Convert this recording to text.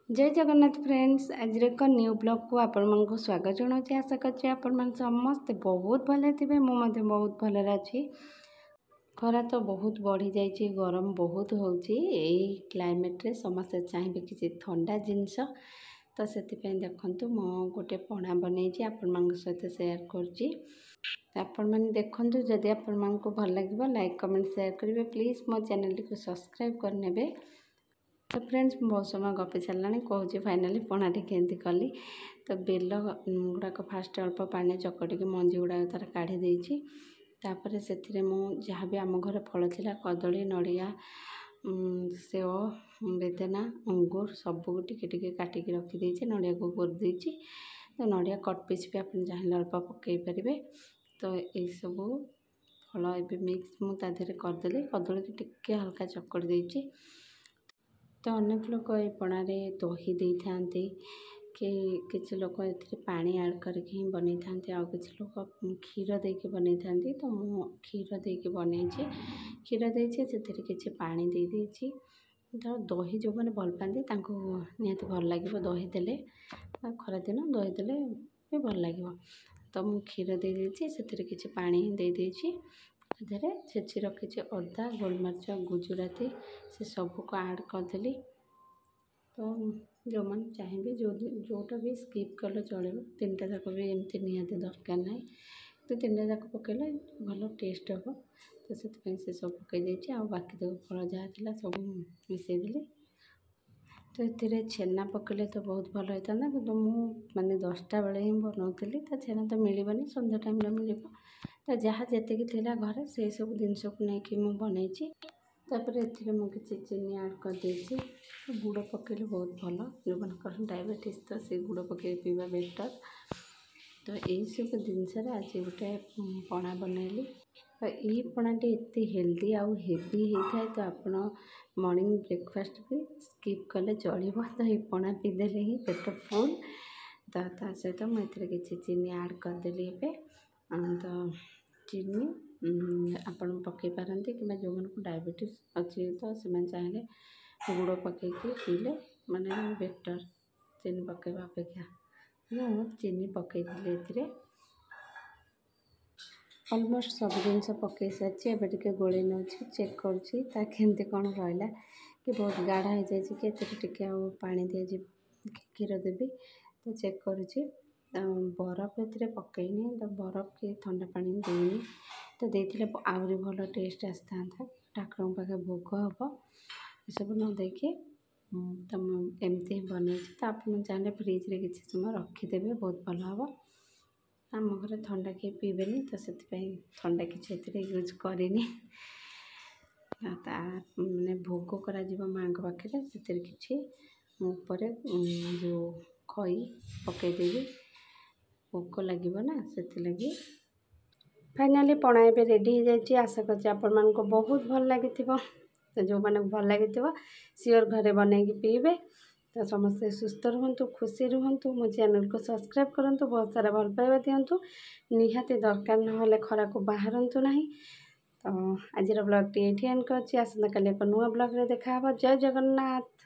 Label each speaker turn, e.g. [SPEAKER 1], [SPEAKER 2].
[SPEAKER 1] जय जगन्नाथ फ्रेंड्स आज एक न्यू ब्लॉग को आपण मन स्वागत जनाऊँ। आशा कर समस्ते बहुत भले थे। मुझे बहुत भल अच्छी। खरा तो बहुत बढ़ी जाइए, गरम बहुत होची। क्लाइमेट रे समस्ते चाहिए किसी ठंडा जिनस तो से देखु मु गोटे पणा बनई आपण सहित सेयार कर देखु। जदि आपण को भल लगे लाइक कमेंट शेयर करेंगे। प्लीज़ मो चैनल को सब्सक्राइब करने। तो फ्रेंड्स बहुत समय गपी सारा कहूँ फाइनाली पणाटी केमती कली। तो बेल गुड़ाक फास्ट अल्प पानी चकटिक मंजी गुड़ाक तार काढ़ी देती। तापर से जहाँ भी आम घर फल था कदली नड़िया सेव बेदेना अंगूर सबको टिके काटिक रखीदे। नड़िया को गोर देती। तो नड़िया कट पीस भी आप चाहिए अल्प पकई पारे। तो यही सब फल ए मिक्स मुझे करदेली। कदली की टिके हल्का चकड़ी देती। तो अनेक लोग ये पणारे दही दे था कि किसी लोग ए पानी ऐड करके बन था। आ किसी लोग क्षीर दे के बन था। तो मु क्षीर दे के बन क्षीर देती से किसी पानी दे देती। तो दही जो मैंने भल पाती निहत भल लगे दही देले। खरा दिन दही देले भी भल लगे। तो मु क्षीर दे देती से किसी पानी दे देती। इधर छेची रखी अदा गोलमरीच गुजराती से सबको ऐड करदेली। तो जो मैंने चाहिए जोटा भी स्किप कले चलो। तीन टा जाक भी एमती निहाती दरकार ना। तो तीन टा जाक पकड़े भल टेस्ट हम। तो से सब पकई आ बाकी तक फल जहाँ थी सब मिसईदेली। तो ये छेना पकड़े तो बहुत भल होता ना। कि मुझे 10टा बेले ही बनाऊली। तो छेना तो मिलबनी सन्ध्या टाइम मिल। तो जहाँ जी थी घर से सब जिनस को लेकिन मुझे बनई। तापर ए मुझे चीनी ऐड कर देती। गुड़ पकड़े बहुत भल जो मन डायबिटीज तो से गुड़ पकड़ पीवा बेटर। तो यही सब जिनस आज गोटे पणा बनैली। तो ये पणाटी एत हेल्दी आउ हेवी होता है। तो आप मॉर्निंग ब्रेकफास्ट भी स्किप कले चलो। तो ये पणा पीदेले ही पेट फुल। तो सहित मुझे किसी चीनी ऐड करदेली। तो चीनी आपण पकई पारती कि जो मन को डायबिटीज अच्छी तो से चाहिए गुड़ पकई पीले माने बेटर चीनी पकईवा अपेक्षा। चीनी पकई ए ऑलमोस्ट सब जिनस पकई सारी। एबे टिके गोले नौ चेक करमती कौन रहा कि बहुत गाढ़ा हो जाए कि टिके पानी दिज्व क्षीर देवी। तो चेक करुँची बरफ ए पकईनी। तो बरफ कि ठंडा पानी देनी। तो देते आहरी भल टेस्ट आसता। ठाकुर पाखे भोग हम ये सब न देखिए। तो एमती बनई। तो आप चाहिए फ्रिज रे किसी समय रखीदेवे बहुत भल हम। आम घर ठंडा किए पीबेनी। तो से ठंडा किसी यूज करनी। मैंने भोग करा माँ पाखे से किसी ऊपर जो खई पकईदेवी भोग लगे ना से लगी। फाइनाली पणा ए रेडी हो जाए। आशा कर बहुत भल लगी। तो जो मैंने भल लगी सियोर घरे बनैकी पीबे। तो समस्ते सुस्थ रुहतु खुशी रुहतु। मो चैनल को सब्सक्राइब करूँ। बहुत सारा भल पाइबा दिंतु। निहाती दरकार ना खरा को बाहरतु ना। तो आज ब्लॉग टी एंड कर आसंता काली एक नुआ ब्लॉग रे देखा। जय जगन्नाथ।